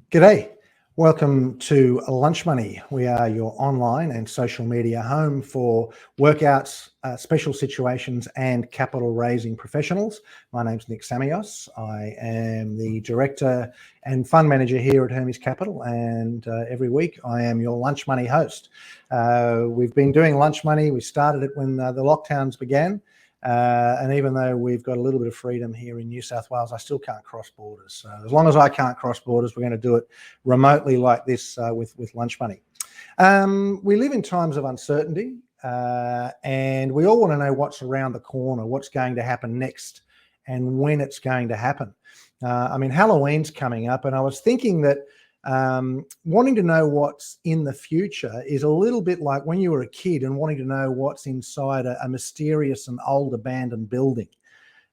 G'day. Welcome to Lunch Money. We are your online and social media home for workouts, special situations and capital raising professionals. My name's Nick Samios. I am the director and fund manager here at Hermes Capital, and every week I am your Lunch Money host. We've been doing Lunch Money. We started it when the lockdowns began. And even though we've got a little bit of freedom here in New South Wales, I still can't cross borders. So as long as I can't cross borders, we're going to do it remotely like this with Lunch Money. We live in times of uncertainty, and we all want to know what's around the corner, what's going to happen next, and when it's going to happen. Halloween's coming up, and I was thinking that wanting to know what's in the future is a little bit like when you were a kid and wanting to know what's inside a mysterious and old abandoned building.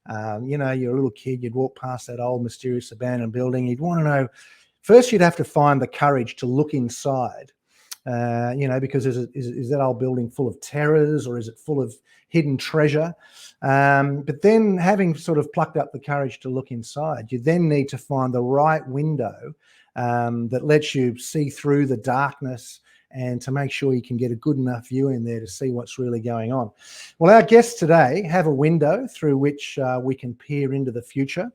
You're a little kid, you'd walk past that old mysterious abandoned building. You'd want to know, first you'd have to find the courage to look inside, because is that old building full of terrors, or is it full of hidden treasure? But then, having sort of plucked up the courage to look inside, you then need to find the right window that lets you see through the darkness and to make sure you can get a good enough view in there to see what's really going on. Well, our guests today have a window through which we can peer into the future.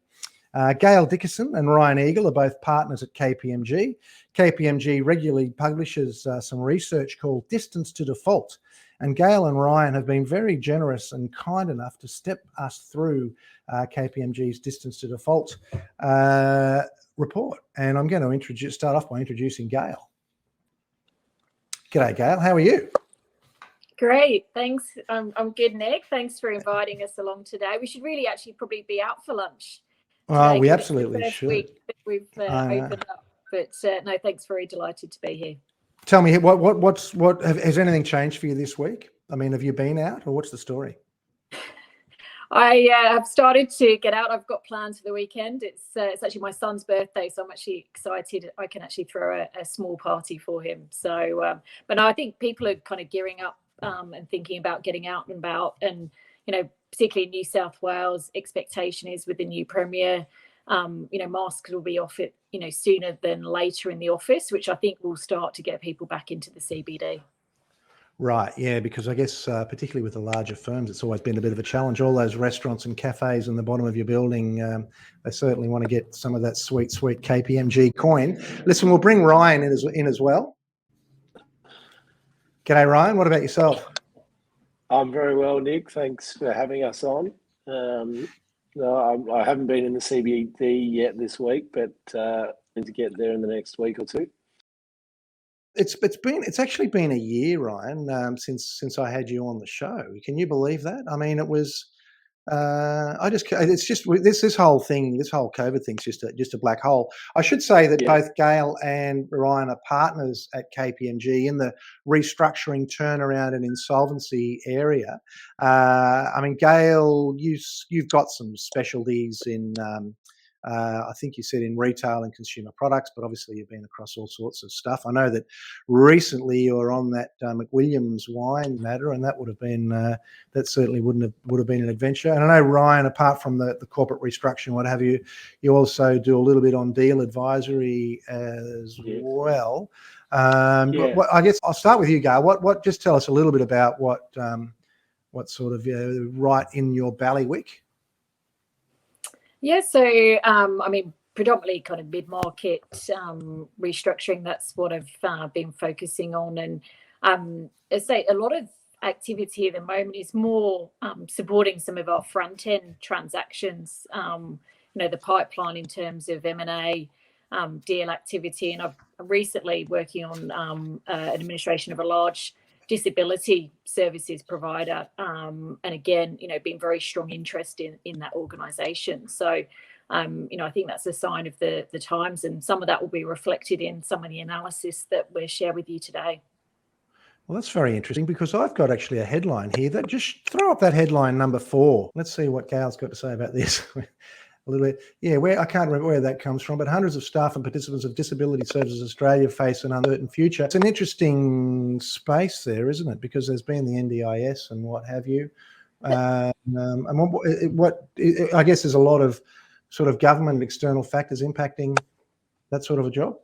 Gayle Dickerson and Ryan Eagle are both partners at KPMG. KPMG regularly publishes some research called Distance to Default. And Gayle and Ryan have been very generous and kind enough to step us through KPMG's Distance to Default report. And I'm going to start off by introducing Gayle. G'day, Gayle. How are you? Great, thanks. I'm good, Nick. Thanks for inviting us along today. We should really actually probably be out for lunch. Oh, we absolutely should. We've opened up, but no, thanks. Very delighted to be here. Tell me, what has anything changed for you this week? I mean, have you been out, or what's the story? I have started to get out. I've got plans for the weekend. It's actually my son's birthday, so I'm actually excited. I can actually throw a small party for him. So, but no, I think people are kind of gearing up and thinking about getting out and about. And particularly in New South Wales, expectation is with the new premier, masks will be off it, sooner than later in the office, which I think will start to get people back into the CBD. Right, yeah, because I guess particularly with the larger firms, it's always been a bit of a challenge. All those restaurants and cafes in the bottom of your building, they certainly want to get some of that sweet KPMG coin. Listen, we'll bring Ryan in as well. G'day, Ryan. What about yourself? I'm very well, Nick. Thanks for having us on. No, I haven't been in the CBD yet this week, but need to get there in the next week or two. It's actually been a year, Ryan, since I had you on the show. Can you believe that? I mean, it was. This whole thing, this whole COVID thing's just a black hole. I should say that both Gayle and Ryan are partners at KPMG in the restructuring, turnaround, and insolvency area. Gayle, you've got some specialties in. I think you said in retail and consumer products, but obviously you've been across all sorts of stuff. I know that recently you were on that McWilliams wine matter, and that would have been that certainly would have been an adventure. And I know, Ryan, apart from the corporate restructuring, what have you, you also do a little bit on deal advisory as well. I guess I'll start with you, Gayle. What just tell us a little bit about what sort of right in your bailiwick. Yeah, so predominantly kind of mid-market restructuring. That's what I've been focusing on, and I say a lot of activity at the moment is more supporting some of our front-end transactions. The pipeline in terms of M&A, deal activity, and I'm recently working on administration of a large disability services provider, and again, been very strong interest in that organisation. So, I think that's a sign of the times, and some of that will be reflected in some of the analysis that we'll share with you today. Well, that's very interesting, because I've got actually a headline here. That just throw up that headline number 4. Let's see what Gayle's got to say about this. A little bit, I can't remember where that comes from, but hundreds of staff and participants of Disability Services Australia face an uncertain future. It's an interesting space there, isn't it? Because there's been the NDIS and what have you. And what I guess there's a lot of sort of government external factors impacting that sort of a job?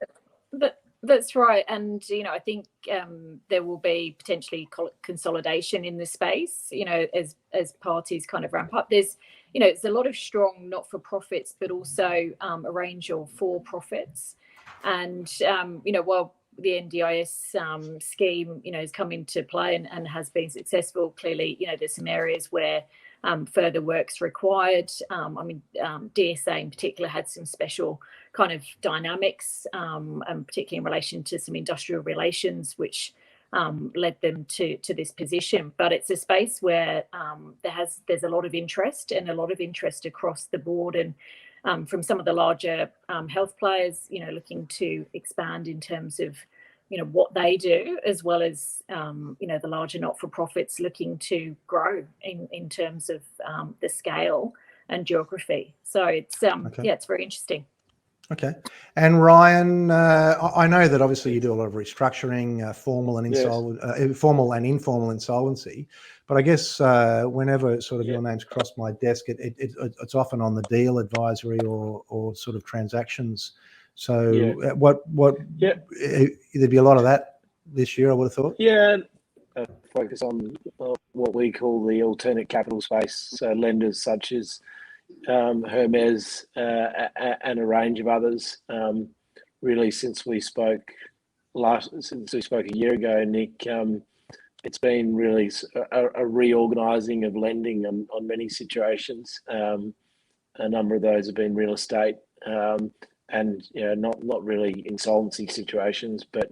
That's right. And, I think there will be potentially consolidation in the space, as parties kind of ramp up. There's a lot of strong not-for-profits, but also a range of for-profits. And, while the NDIS scheme, has come into play and has been successful, clearly, there's some areas where further work's required. DSA in particular had some special kind of dynamics, and particularly in relation to some industrial relations, which led them to this position. But it's a space where there's a lot of interest across the board, and from some of the larger health players, looking to expand in terms of what they do, as well as the larger not-for-profits looking to grow in terms of the scale and geography. So it's it's very interesting. Okay. And Ryan, I know that obviously you do a lot of restructuring, formal and formal and informal insolvency, but I guess whenever sort of your name's crossed my desk, it's often on the deal advisory or sort of transactions. So there'd be a lot of that this year, I would have thought. Yeah, focus on what we call the alternate capital space, so lenders such as Hermes and a range of others. Really, since we spoke a year ago, Nick, it's been really a reorganising of lending on many situations. A number of those have been real estate, and not really insolvency situations, but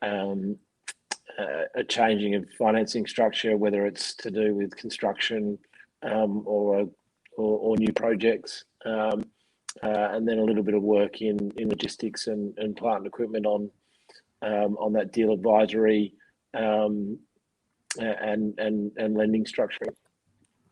a changing of financing structure, whether it's to do with construction or new projects, and then a little bit of work in logistics and plant and equipment on that deal advisory and lending structuring.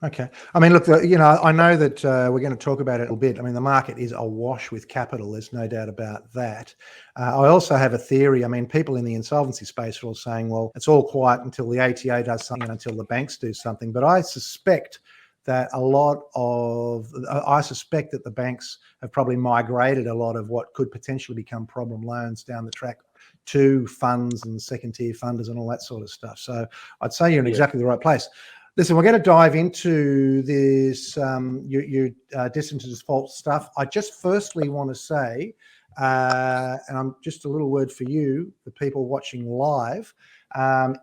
Okay. I mean, look, I know that we're going to talk about it a little bit. I mean, the market is awash with capital. There's no doubt about that. I also have a theory. I mean, people in the insolvency space are all saying, well, it's all quiet until the ATO does something and until the banks do something. But I suspect that the banks have probably migrated a lot of what could potentially become problem loans down the track to funds and second tier funders and all that sort of stuff. So I'd say you're in exactly the right place. Listen, we're going to dive into this, your distance to default stuff. I just firstly want to say, and I'm just a little word for you, the people watching live,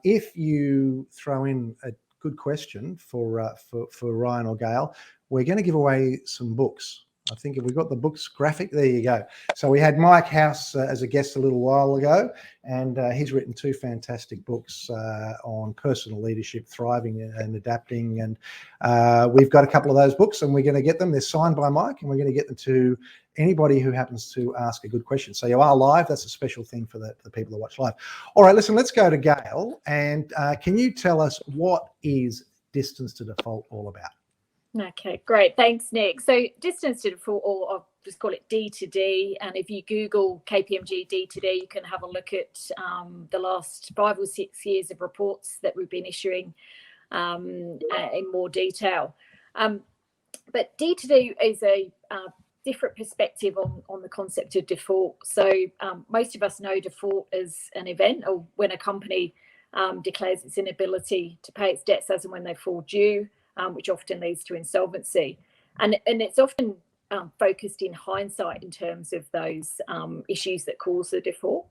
if you throw in a good question for Ryan or Gayle, we're going to give away some books. I think if we've got the books graphic, there you go. So we had Mike House as a guest a little while ago, and he's written 2 fantastic books on personal leadership, thriving and adapting. And we've got a couple of those books, and we're going to get them. They're signed by Mike, and we're going to get them to anybody who happens to ask a good question. So you are live. That's a special thing for the people that watch live. All right, listen, let's go to Gayle. And can you tell us what is distance to default all about? Okay, great. Thanks, Nick. So distance to default, or I'll just call it D to D. And if you Google KPMG D to D, you can have a look at the last 5 or 6 years of reports that we've been issuing in more detail. But D to D is a different perspective on the concept of default. So most of us know default as an event, or when a company declares its inability to pay its debts as and when they fall due, which often leads to insolvency. And it's often focused in hindsight in terms of those issues that cause the default.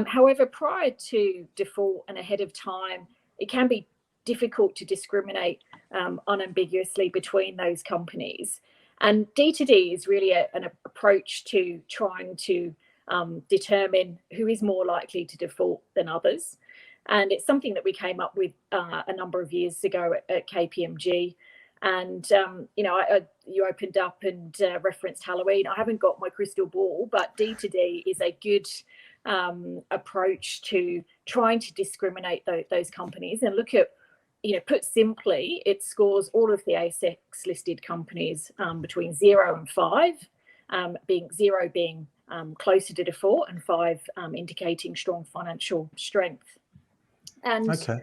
However, prior to default and ahead of time, it can be difficult to discriminate unambiguously between those companies. And D2D is really an approach to trying to determine who is more likely to default than others. And it's something that we came up with a number of years ago at KPMG. And, you opened up and referenced Halloween. I haven't got my crystal ball, but D2D is a good approach to trying to discriminate those companies and look at, put simply, it scores all of the ASX listed companies between 0 and 5, being 0 being closer to default and 5 indicating strong financial strength. And okay.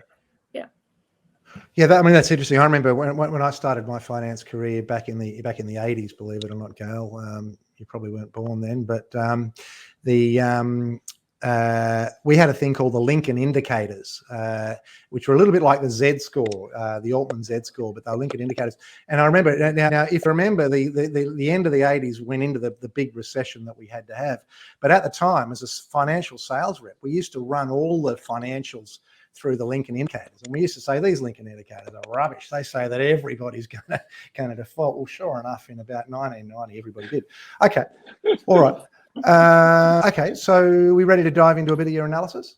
Yeah, that's interesting. I remember when I started my finance career back in the 80s, believe it or not, Gayle. You probably weren't born then, but we had a thing called the Lincoln indicators, which were a little bit like the Z score, the Altman Z score, but they were Lincoln indicators. And I remember now, if you remember, the end of the 80s went into the big recession that we had to have. But at the time, as a financial sales rep, we used to run all the financials through the Lincoln indicators, and we used to say these Lincoln indicators are rubbish. They say that everybody's going to default. Well, sure enough, in about 1990, everybody did. Okay, all right. Okay, so we ready to dive into a bit of your analysis?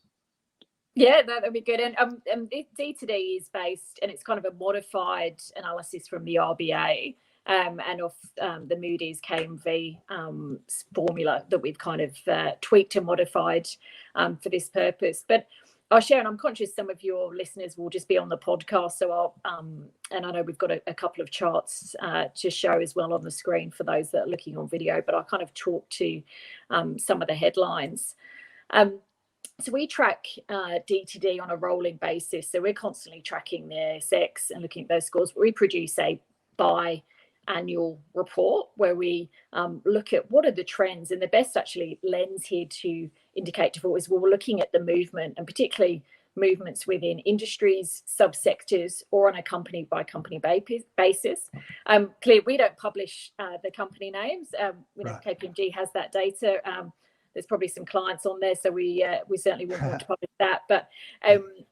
Yeah, that'd be good. And D2D is based, and it's kind of a modified analysis from the RBA and off the Moody's KMV formula that we've kind of tweaked and modified for this purpose. But I'll share, and I'm conscious some of your listeners will just be on the podcast, so I'll and I know we've got a couple of charts to show as well on the screen for those that are looking on video, but I'll kind of talk to some of the headlines. So we track D2D on a rolling basis, so we're constantly tracking their ASX and looking at those scores. We produce a biannual report where we look at what are the trends, and the best actually lens here to indicate default is we're looking at the movement, and particularly movements within industries, subsectors, or on a company by company basis. Clearly, we don't publish the company names. Right. KPMG has that data. There's probably some clients on there, so we certainly wouldn't want to publish that. But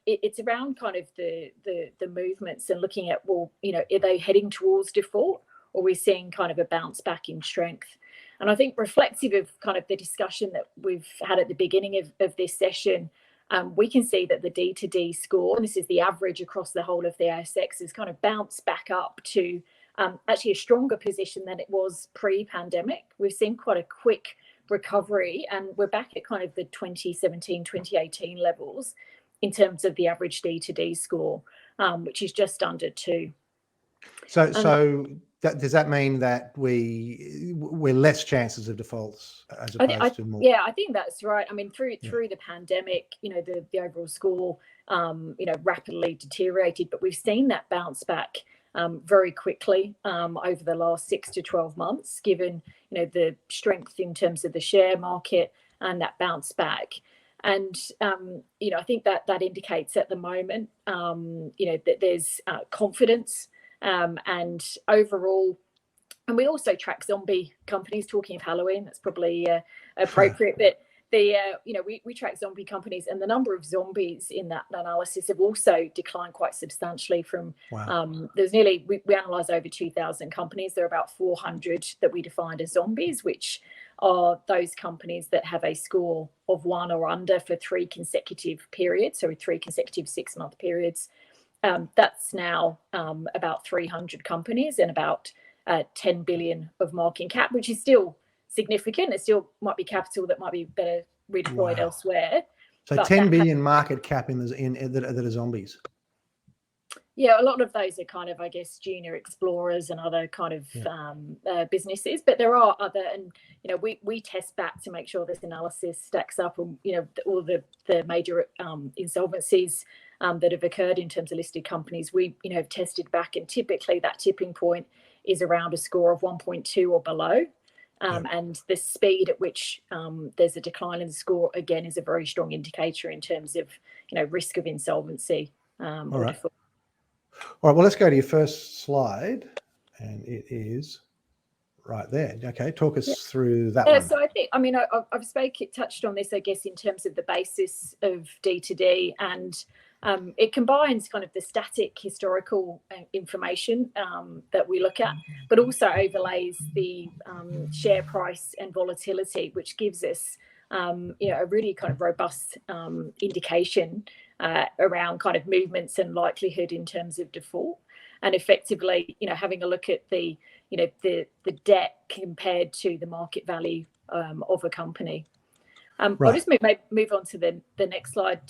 it's around kind of the movements and looking at, well, are they heading towards default, or are we seeing kind of a bounce back in strength? And I think reflective of kind of the discussion that we've had at the beginning of this session, we can see that the D2D score, and this is the average across the whole of the ASX, has kind of bounced back up to actually a stronger position than it was pre-pandemic. We've seen quite a quick recovery, and we're back at kind of the 2017, 2018 levels in terms of the average D2D score, which is just under 2. So does that mean that we're less chances of defaults as opposed to more? Yeah, I think that's right. I mean, through the pandemic, the overall score, rapidly deteriorated, but we've seen that bounce back very quickly over the last 6 to 12 months, given the strength in terms of the share market and that bounce back. And I think that indicates at the moment that there's confidence and overall. And we also track zombie companies. Talking of Halloween, that's probably appropriate. But we track zombie companies, and the number of zombies in that analysis have also declined quite substantially. From there's nearly we analyse over 2,000 companies. There are about 400 that we defined as zombies, which are those companies that have a score of 1 or under for 3 consecutive periods, so 3 consecutive 6-month periods. That's now about 300 companies and about 10 billion of market cap, which is still significant. It still might be capital that might be better redeployed elsewhere. So 10 billion market cap that are zombies. Yeah, a lot of those are kind of, I guess, junior explorers and other kind of businesses. But there are other, and we test back to make sure this analysis stacks up, and all the major insolvencies that have occurred in terms of listed companies. We have tested back, and typically that tipping point is around a score of 1.2 or below. And the speed at which there's a decline in the score, again, is a very strong indicator in terms of risk of insolvency. All right. Well, let's go to your first slide, and it is right there. Okay, talk us through that one. So I think, I've touched on this, I guess, in terms of the basis of D2D, and it combines kind of the static historical information that we look at, but also overlays the share price and volatility, which gives us a really kind of robust indication around kind of movements and likelihood in terms of default. And effectively, having a look at the debt compared to the market value of a company. I'll just move on to the next slide,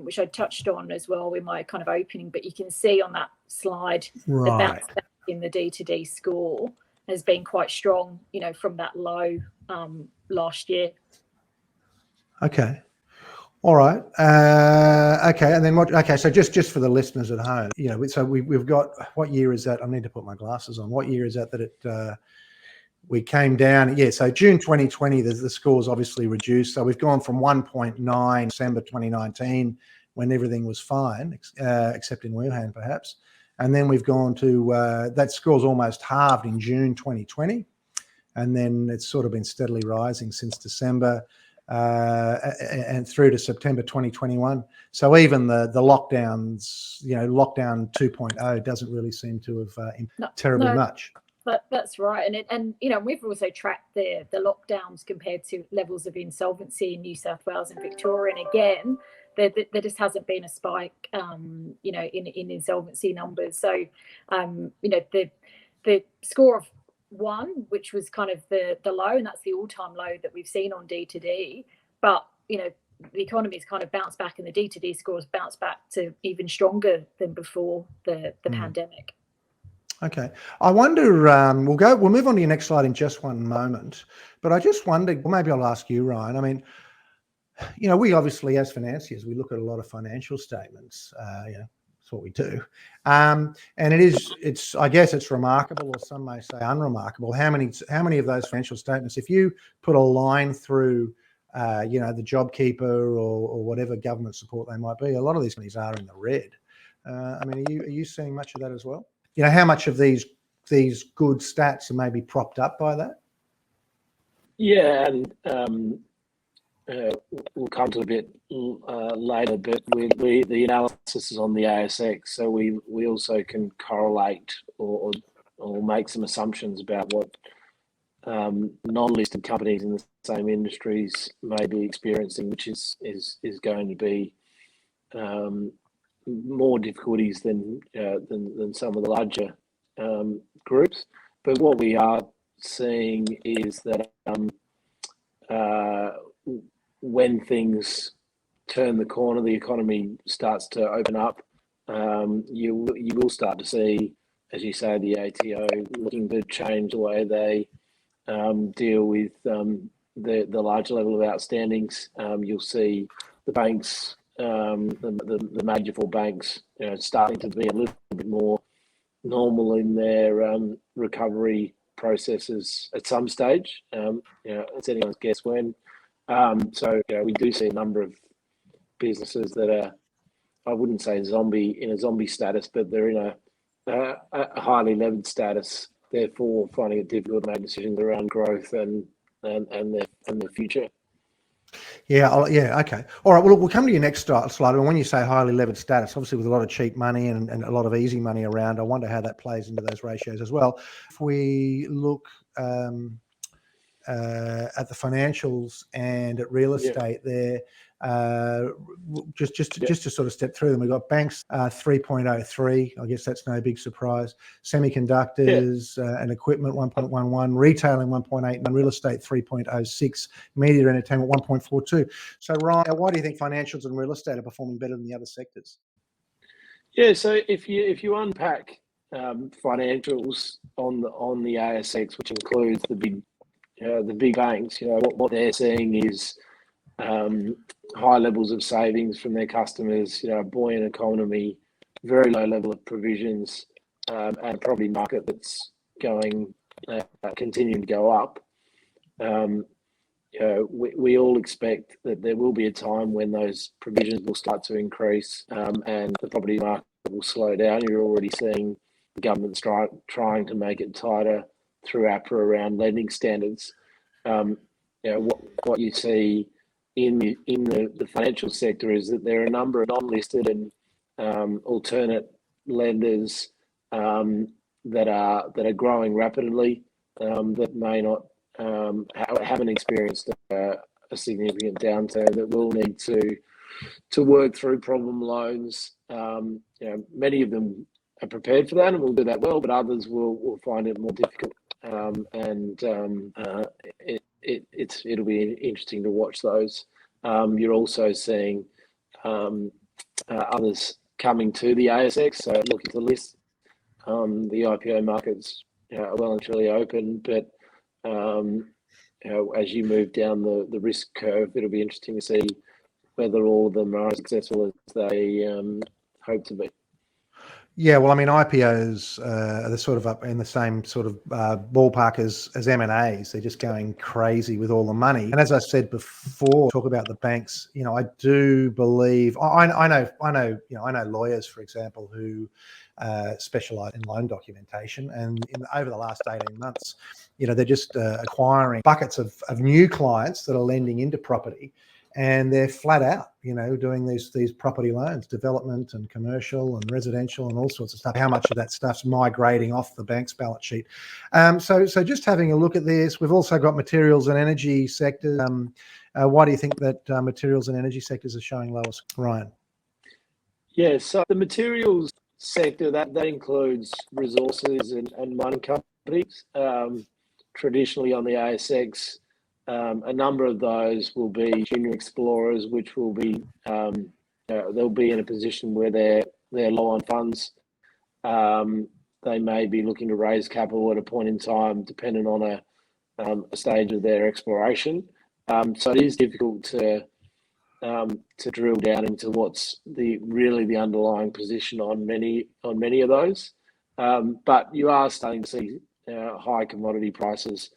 which I touched on as well in my kind of opening. But you can see on that slide the bounce back in the D2D score has been quite strong, from that low last year. Okay. All right. Okay. And then what? Okay. So just for the listeners at home, so we've got, what year is that? I need to put my glasses on. What year is that it we came down. Yeah, so June 2020, the scores obviously reduced. So we've gone from 1.9 December 2019, when everything was fine, except in Wuhan perhaps. And then we've gone to, that score's almost halved in June 2020. And then it's sort of been steadily rising since December and through to September 2021. So even the lockdowns, lockdown 2.0 doesn't really seem to have terribly much. That's right, and we've also tracked the lockdowns compared to levels of insolvency in New South Wales and Victoria, and again, there just hasn't been a spike, in insolvency numbers. So, the score of 1, which was kind of the low, and that's the all-time low that we've seen on D2D, but the economy's kind of bounced back, and the D2D scores bounced back to even stronger than before the pandemic. Okay, I wonder. We'll move on to your next slide in just one moment. But I just wondered. Well, maybe I'll ask you, Ryan. I mean, we obviously, as financiers, we look at a lot of financial statements. That's what we do. And it's. I guess it's remarkable, or some may say unremarkable. How many of those financial statements, if you put a line through, the JobKeeper or whatever government support they might be, a lot of these companies are in the red. I mean, are you seeing much of that as well? How much of these good stats are maybe propped up by that? Yeah, and we'll come to a bit later, but the analysis is on the ASX, so we also can correlate or make some assumptions about what non-listed companies in the same industries may be experiencing, which is going to be more difficulties than some of the larger groups. But what we are seeing is that when things turn the corner, the economy starts to open up, you will start to see, as you say, the ATO looking to change the way they deal with the large level of outstandings. You'll see the banks, the major 4 banks, starting to be a little bit more normal in their recovery processes at some stage. It's anyone's guess when. So we do see a number of businesses that are, I wouldn't say in a zombie status, but they're in a highly levered status, therefore finding it difficult to make decisions around growth and their future. Yeah, okay. All right, well, we'll come to your next slide. And when you say highly levered status, obviously with a lot of cheap money and a lot of easy money around, I wonder how that plays into those ratios as well. If we look at the financials and at real estate there, just to sort of step through them, we've got banks 3.03. I guess that's no big surprise. Semiconductors and equipment 1.11, retailing 1.8, and real estate 3.06, media and entertainment 1.42. So Ryan, why do you think financials and real estate are performing better than the other sectors? Yeah, so if you unpack financials on the ASX, which includes the big banks, what they're seeing is high levels of savings from their customers, buoyant economy, very low level of provisions, and a property market that's continuing to go up. We all expect that there will be a time when those provisions will start to increase, and the property market will slow down. You're already seeing the government trying to make it tighter through APRA around lending standards. What you see in the financial sector is that there are a number of non-listed and alternate lenders that are growing rapidly, that may not haven't experienced a significant downturn, that will need to work through problem loans. Many of them are prepared for that and will do that well, but others will find it more difficult. It'll be interesting to watch those. You're also seeing others coming to the ASX, so looking to list. The IPO market's well and truly open, but as you move down the risk curve, it'll be interesting to see whether all of them are as successful as they hope to be. Yeah, well, I mean, IPOs are sort of up in the same sort of ballpark as M&As. They're just going crazy with all the money. And as I said before, talk about the banks. You know, I do believe I know lawyers, for example, who specialize in loan documentation, and over the last 18 months, you know, they're just acquiring buckets of new clients that are lending into property. And they're flat out, you know, doing these property loans, development and commercial and residential and all sorts of stuff. How much of that stuff's migrating off the bank's balance sheet? So just having a look at this. We've also got materials and energy sectors. Why do you think that materials and energy sectors are showing lowest, Ryan? Yeah, so the materials sector, that includes resources and mining companies. Traditionally on the ASX, a number of those will be junior explorers, which will be they'll be in a position where they're low on funds. They may be looking to raise capital at a point in time, depending on a stage of their exploration. So it is difficult to drill down into what's the underlying position on many of those. But you are starting to see high commodity prices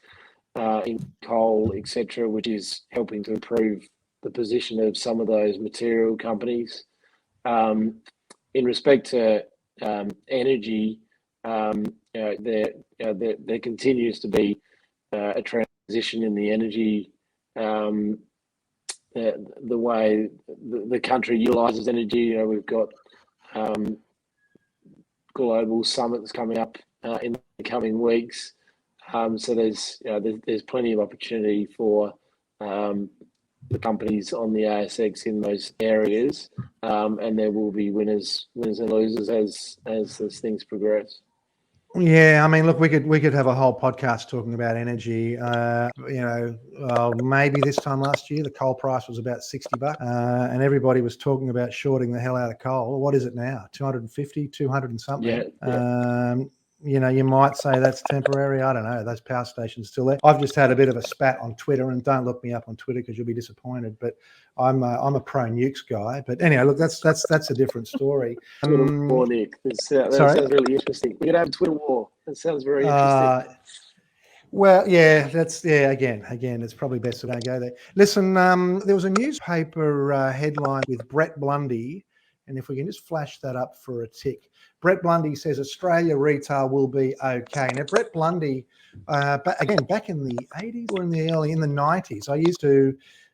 in coal, etc., which is helping to improve the position of some of those material companies. In respect to energy, there continues to be a transition in the energy, the way the country utilises energy. You know, we've got global summits coming up in the coming weeks. So there's plenty of opportunity for the companies on the ASX in those areas, and there will be winners and losers as things progress. Yeah, I mean, look, we could have a whole podcast talking about energy. Maybe this time last year the coal price was about $60, and everybody was talking about shorting the hell out of coal. What is it now? 250, 200 and something. Yeah. You know, you might say that's temporary. I don't know. Those power stations are still there. I've just had a bit of a spat on Twitter, and don't look me up on Twitter because you'll be disappointed. But I'm a pro nukes guy. But anyway, look, that's a different story. Twitter war, Nick. That sounds really interesting. We're gonna have a Twitter war. That sounds very interesting. Well, yeah, again, it's probably best to don't go there. Listen, there was a newspaper headline with Brett Blundy, and if we can just flash that up for a tick. Brett Blundy says Australia retail will be okay. Now, Brett Blundy, back in the 80s or in the 90s, I used to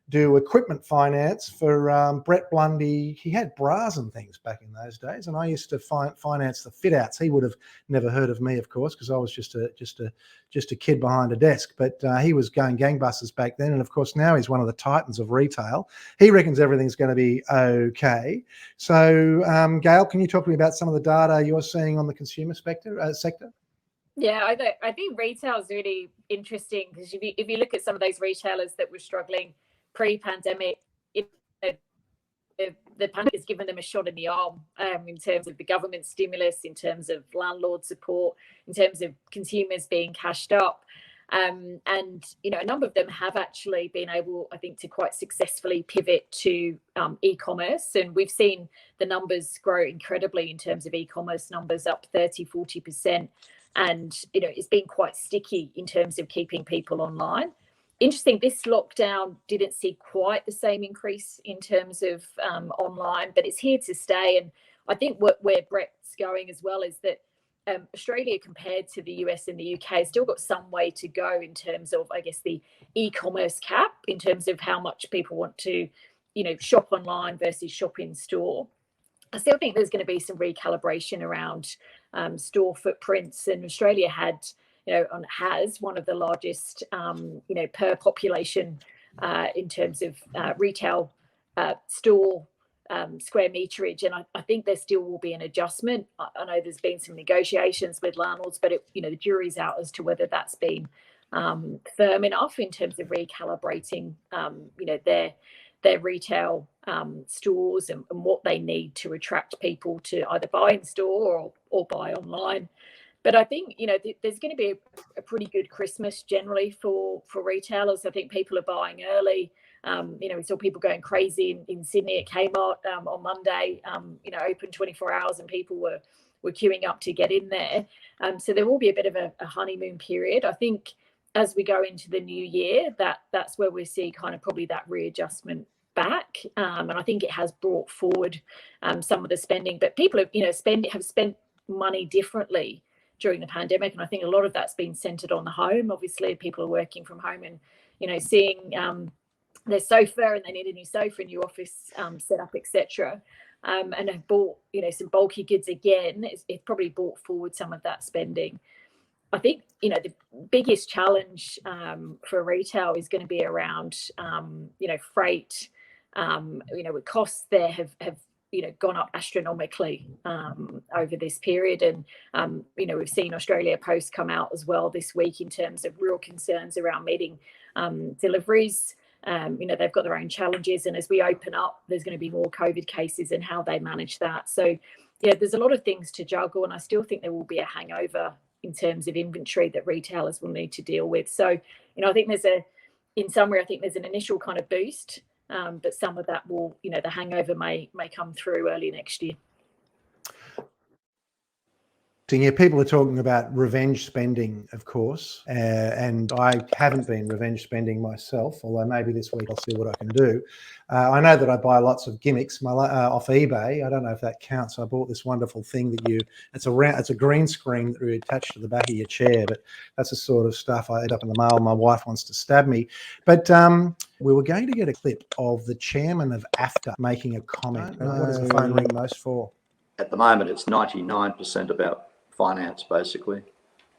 do equipment finance for Brett Blundy. He had bras and things back in those days, and I used to finance the fit outs. He would have never heard of me, of course, because I was just a kid behind a desk. But he was going gangbusters back then, and of course now he's one of the titans of retail. He reckons everything's going to be okay. So, Gayle, can you talk to me about some of the data you're seeing on the consumer sector? Yeah, I think retail is really interesting because if you look at some of those retailers that were struggling pre-pandemic, the pandemic has given them a shot in the arm in terms of the government stimulus, in terms of landlord support, in terms of consumers being cashed up. And, you know, a number of them have actually been able, I think, to quite successfully pivot to e-commerce. And we've seen the numbers grow incredibly in terms of e-commerce numbers, up 30, 40%. And, you know, it's been quite sticky in terms of keeping people online. Interesting, this lockdown didn't see quite the same increase in terms of online, but it's here to stay. And I think where Brett's going as well is that Australia, compared to the US and the UK, still got some way to go in terms of, I guess, the e-commerce cap, in terms of how much people want to, you know, shop online versus shop in store. I still think there's going to be some recalibration around store footprints, and Australia has one of the largest, per population in terms of retail store square meterage. And I think there still will be an adjustment. I know there's been some negotiations with landlords, but the jury's out as to whether that's been firm enough in terms of recalibrating, their retail stores and what they need to attract people to either buy in store or buy online. But I think, there's going to be a pretty good Christmas generally for retailers. I think people are buying early. We saw people going crazy in Sydney at Kmart on Monday, open 24 hours, and people were were queuing up to get in there. So there will be a bit of a honeymoon period. I think as we go into the new year, that's where we see kind of probably that readjustment back. And I think it has brought forward some of the spending, but people have spent money differently during the pandemic, and I think a lot of that's been centered on the home. Obviously, people are working from home, and seeing their sofa, and they need a new sofa, a new office setup, etc. And have bought some bulky goods again. It probably brought forward some of that spending. I think the biggest challenge for retail is going to be around freight. With costs there have gone up astronomically over this period, and we've seen Australia Post come out as well this week in terms of real concerns around meeting deliveries. They've got their own challenges, and as we open up, there's going to be more COVID cases and how they manage that. So there's a lot of things to juggle, and I still think there will be a hangover in terms of inventory that retailers will need to deal with. So I think in summary, I think there's an initial kind of boost, but some of that will, the hangover may come through early next year. Yeah, people are talking about revenge spending, of course, and I haven't been revenge spending myself, although maybe this week I'll see what I can do. I know that I buy lots of gimmicks off eBay. I don't know if that counts. I bought this wonderful thing that it's a green screen that you attach to the back of your chair, but that's the sort of stuff I end up in the mail. My wife wants to stab me. But we were going to get a clip of the chairman of AFTA making a comment. What does the phone ring most for? At the moment, it's 99% about finance, basically.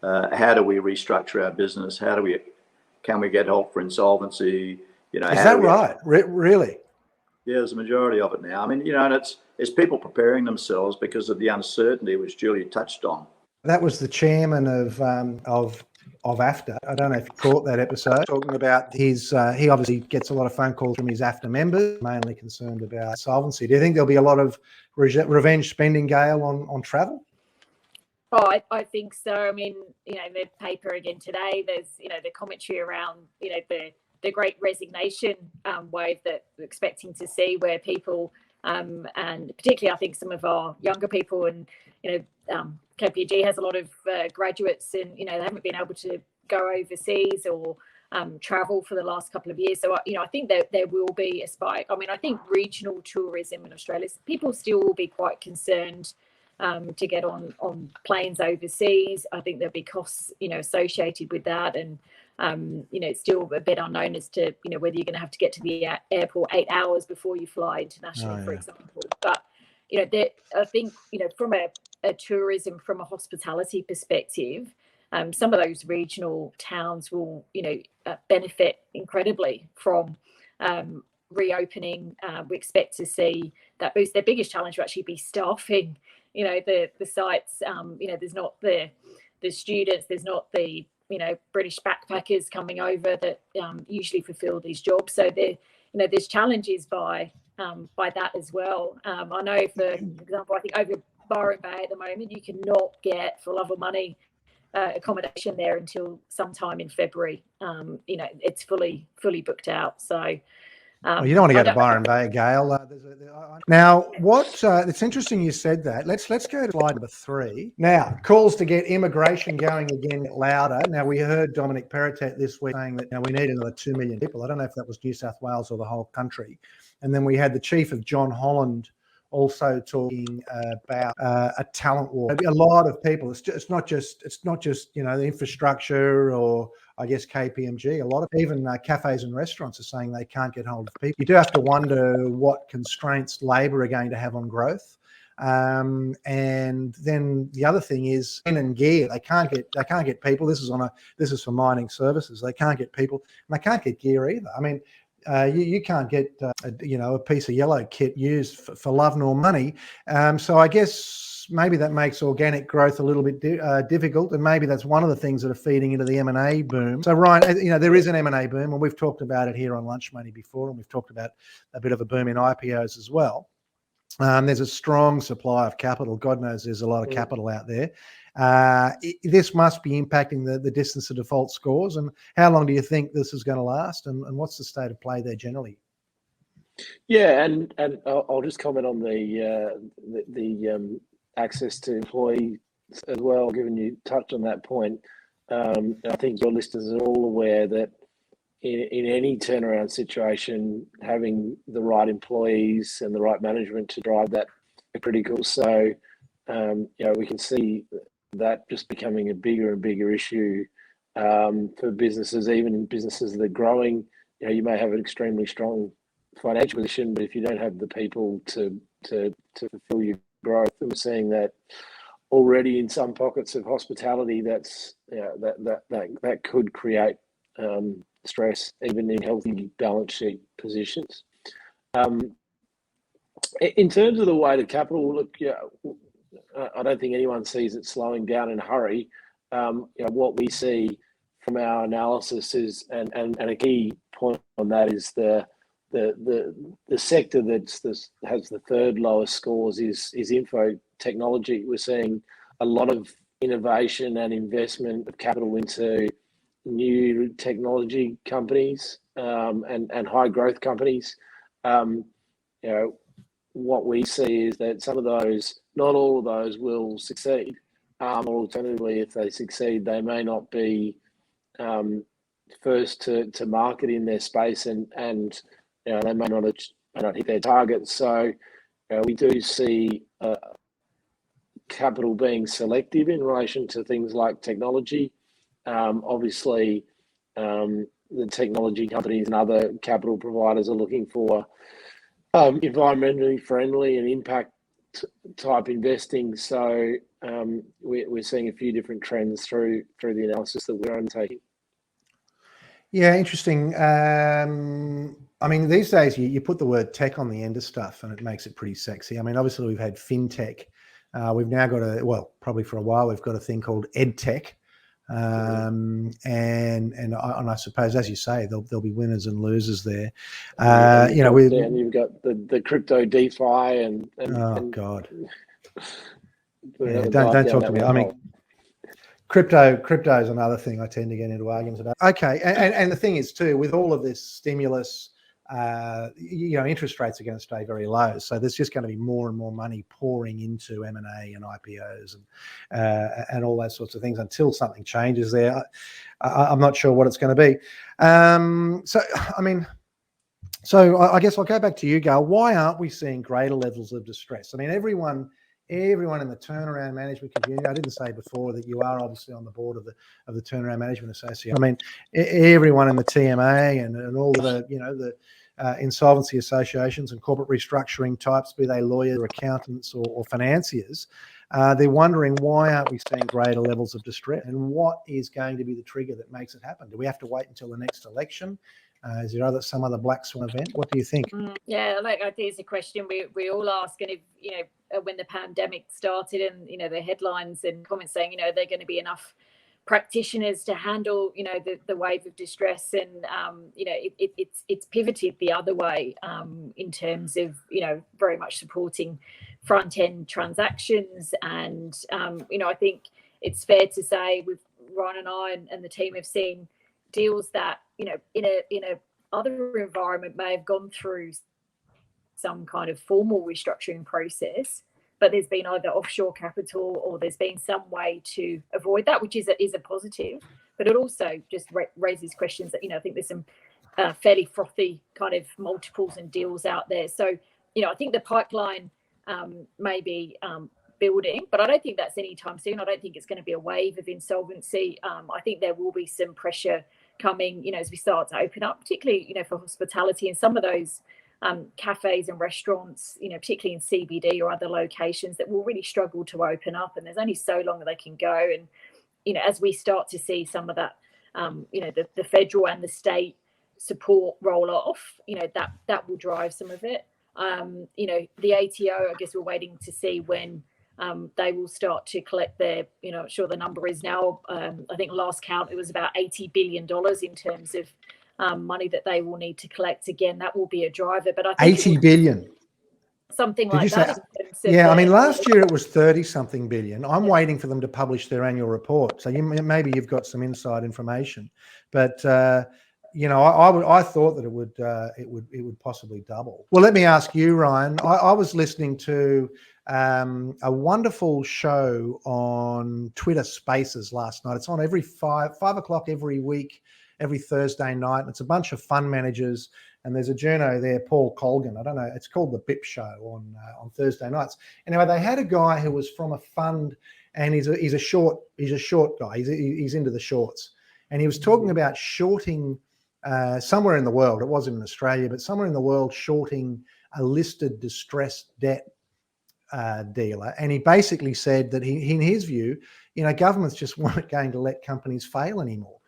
How do we restructure our business? Can we get help for insolvency? Is that right? Really? Yeah, there's a majority of it now. I mean, and it's people preparing themselves because of the uncertainty which Julia touched on. That was the chairman of AFTA. I don't know if you caught that episode, talking about he obviously gets a lot of phone calls from his AFTA members, mainly concerned about solvency. Do you think there'll be a lot of revenge spending, Gayle, on travel? Oh, I think so. I mean, the paper again today, there's, the commentary around, the great resignation wave that we're expecting to see, where people, and particularly I think some of our younger people, and, KPMG has a lot of graduates, and, they haven't been able to go overseas or travel for the last couple of years. So, I think that there will be a spike. I mean, I think regional tourism in Australia, people still will be quite concerned to get on planes overseas. I think there'll be costs, associated with that, and it's still a bit unknown as to whether you're going to have to get to the airport 8 hours before you fly internationally, for example. But I think from a tourism, from a hospitality perspective, some of those regional towns will benefit incredibly from reopening. We expect to see that boost. Their biggest challenge will actually be staffing the sites. There's not the students, there's not the British backpackers coming over that usually fulfill these jobs. So there's challenges by that as well. I know, for example, I think over Byron Bay at the moment, you cannot get, for love of money, accommodation there until sometime in February. It's fully booked out. So well, you don't want to go to Byron Bay, Gayle. Now, it's interesting you said that. Let's go to slide number 3. Now, calls to get immigration going again louder. Now, we heard Dominic Perrottet this week saying that we need another 2 million people. I don't know if that was New South Wales or the whole country. And then we had the chief of John Holland also talking about a talent war. A lot of people. It's not just the infrastructure, or I guess KPMG. A lot of even cafes and restaurants are saying they can't get hold of people. You do have to wonder what constraints Labor are going to have on growth. And then the other thing is in and gear. They can't get people. This is for mining services. They can't get people, and they can't get gear either. I mean, you can't get a piece of yellow kit used for love nor money. So I guess maybe that makes organic growth a little bit difficult, and maybe that's one of the things that are feeding into the M&A boom. So Ryan, there is an M&A boom, and we've talked about it here on Lunch Money before, and we've talked about a bit of a boom in IPOs as well. There's a strong supply of capital. God knows there's a lot of capital out there. This must be impacting the distance to default scores. And how long do you think this is going to last? And what's the state of play there generally? Yeah, and I'll just comment on the access to employees as well, given you touched on that point. I think your listeners are all aware that in any turnaround situation, having the right employees and the right management to drive that are critical. So, we can see that just becoming a bigger and bigger issue for businesses, even in businesses that are growing. You may have an extremely strong financial position, but if you don't have the people to fulfill your growth, and we're seeing that already in some pockets of hospitality, that could create stress even in healthy balance sheet positions. In terms of the weight of capital, look, I don't think anyone sees it slowing down in a hurry. What we see from our analysis is, and a key point on that is the sector that has the third lowest scores is info technology. We're seeing a lot of innovation and investment of capital into new technology companies and high growth companies. What we see is that some of those, not all of those, will succeed. Or alternatively, if they succeed, they may not be first to market in their space, and they may not hit their targets. So we do see capital being selective in relation to things like technology. Obviously, the technology companies and other capital providers are looking for environmentally friendly and impact type investing. So we're seeing a few different trends through the analysis that we're undertaking. Yeah, interesting. I mean, these days you put the word tech on the end of stuff and it makes it pretty sexy. I mean, obviously we've had fintech. We've now got probably for a while, we've got a thing called edtech. And I suppose, as you say, there'll be winners and losers there. And you've got the crypto DeFi and God. Yeah, don't talk to me. I mean, crypto is another thing I tend to get into arguments about. Okay, and the thing is too, with all of this stimulus, interest rates are going to stay very low. So there's just going to be more and more money pouring into M&A and IPOs and all those sorts of things until something changes there. I'm not sure what it's going to be. So I guess I'll go back to you, Gayle. Why aren't we seeing greater levels of distress? I mean, everyone in the turnaround management community. I didn't say before that you are obviously on the board of the Turnaround Management Association. I mean, everyone in the TMA and all the insolvency associations and corporate restructuring types, be they lawyers or accountants or financiers, they're wondering, why aren't we seeing greater levels of distress, and what is going to be the trigger that makes it happen? Do we have to wait until the next election? Is there some other black swan event? What do you think? Yeah, I think it's a question we all ask. And if when the pandemic started, and the headlines and comments saying are there going to be enough practitioners to handle the wave of distress, and it's pivoted the other way in terms of very much supporting front end transactions, and I think it's fair to say with Ryan and I and the team have seen deals that in a other environment may have gone through some kind of formal restructuring process, but there's been either offshore capital or there's been some way to avoid that, which is a positive. But it also just raises questions that I think there's some fairly frothy kind of multiples and deals out there. So I think the pipeline may be building, but I don't think that's anytime soon. I don't think it's going to be a wave of insolvency. I think there will be some pressure coming, as we start to open up, particularly, for hospitality and some of those cafes and restaurants, particularly in CBD or other locations that will really struggle to open up. And there's only so long that they can go. And, as we start to see some of that, the federal and the state support roll off, that will drive some of it. The ATO, I guess we're waiting to see when they will start to collect their, I'm sure the number is now, I think last count, it was about $80 billion in terms of money that they will need to collect. Again, that will be a driver. But I think 80 billion. Something like that. Yeah, I mean, last year it was 30-something billion. I'm waiting for them to publish their annual report. So maybe you've got some inside information. But I thought that it would possibly double. Well, let me ask you, Ryan. I was listening to a wonderful show on Twitter Spaces last night. It's on every 5 o'clock every week, every Thursday night. It's a bunch of fund managers, and there's a journo there, Paul Colgan. I don't know. It's called the BIP Show on Thursday nights. Anyway, they had a guy who was from a fund, and he's a short guy. He's into the shorts, and he was talking about shorting somewhere in the world. It wasn't in Australia, but somewhere in the world, shorting a listed distressed debt dealer. And he basically said that in his view, governments just weren't going to let companies fail anymore.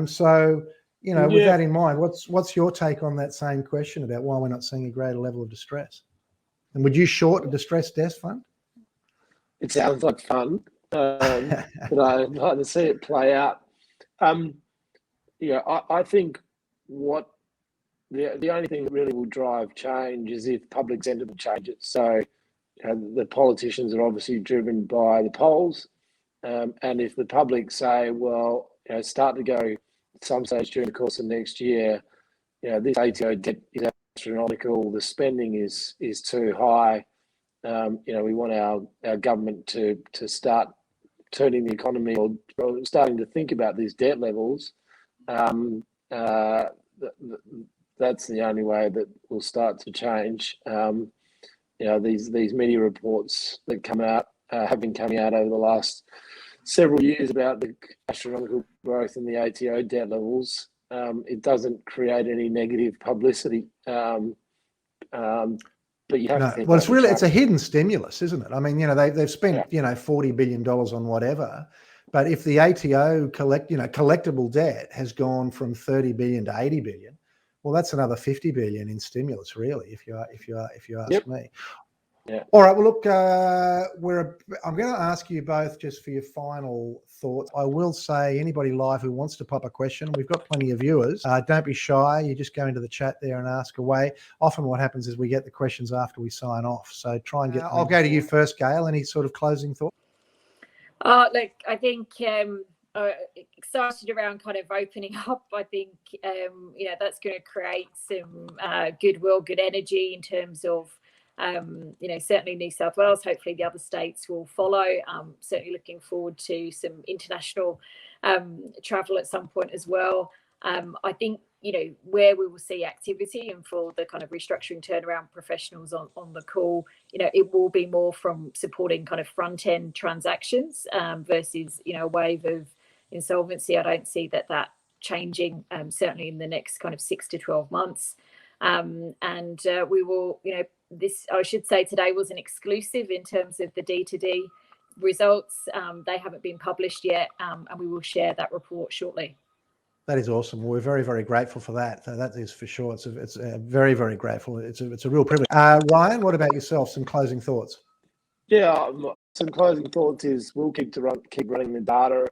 So, with that in mind, what's your take on that same question about why we're not seeing a greater level of distress? And would you short a distressed debt fund? It sounds like fun, but I'd like to see it play out. I think what the only thing that really will drive change is if public sentiment changes. So the politicians are obviously driven by the polls, and if the public say, well, start to go at some stage during the course of next year, this ATO debt is astronomical, the spending is too high. We want our government to start turning the economy or starting to think about these debt levels. That's the only way that will start to change. These media reports that come out have been coming out over the last several years about the astronomical growth in the ATO debt levels. It doesn't create any negative publicity. But you have to think it's a hidden stimulus, isn't it? I mean, they've spent, $40 billion on whatever, but if the ATO collectible debt has gone from 30 billion to 80 billion, well, that's another 50 billion in stimulus, really, if you ask me. Yeah. All right. Well, look, I'm going to ask you both just for your final thoughts. I will say, anybody live who wants to pop a question, we've got plenty of viewers. Don't be shy. You just go into the chat there and ask away. Often what happens is we get the questions after we sign off. So try and get I'll go to you first, Gayle. Any sort of closing thoughts? Look, I think excited around kind of opening up. I think, that's going to create some goodwill, good energy in terms of, certainly New South Wales. Hopefully the other states will follow. Certainly looking forward to some international travel at some point as well. I think, where we will see activity, and for the kind of restructuring turnaround professionals on the call, it will be more from supporting kind of front end transactions versus, a wave of insolvency. I don't see that changing, certainly in the next kind of 6 to 12 months. And we will, this, I should say, today was an exclusive in terms of the D2D results. They haven't been published yet, and we will share that report shortly. That is awesome. We're very, very grateful for that. That is for sure. It's very, very grateful. It's a real privilege. Ryan, what about yourself? Some closing thoughts? Yeah, some closing thoughts is we'll keep running the data.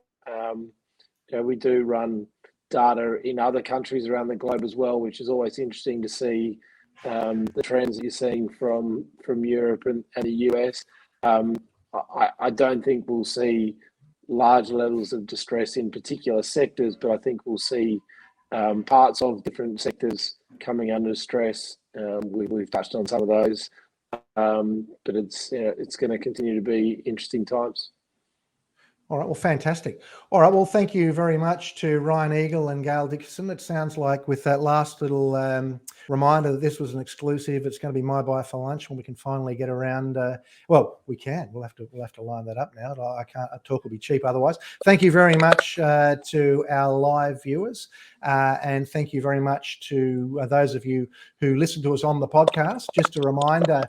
We do run data in other countries around the globe as well, which is always interesting to see the trends that you're seeing from Europe and the US. I don't think we'll see large levels of distress in particular sectors, but I think we'll see parts of different sectors coming under stress. We've touched on some of those, but it's going to continue to be interesting times. All right. Well, fantastic. All right. Well, thank you very much to Ryan Eagle and Gayle Dickerson. It sounds like with that last little reminder that this was an exclusive, it's going to be my buy for lunch when we can finally get around. We can. We'll have to line that up now. I can't. A talk will be cheap otherwise. Thank you very much to our live viewers, and thank you very much to those of you who listen to us on the podcast. Just a reminder.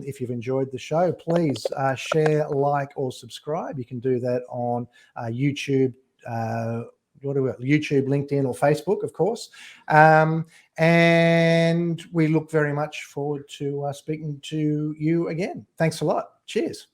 If you've enjoyed the show, please share, like, or subscribe. You can do that on YouTube, YouTube, LinkedIn, or Facebook, of course. And we look very much forward to speaking to you again. Thanks a lot. Cheers.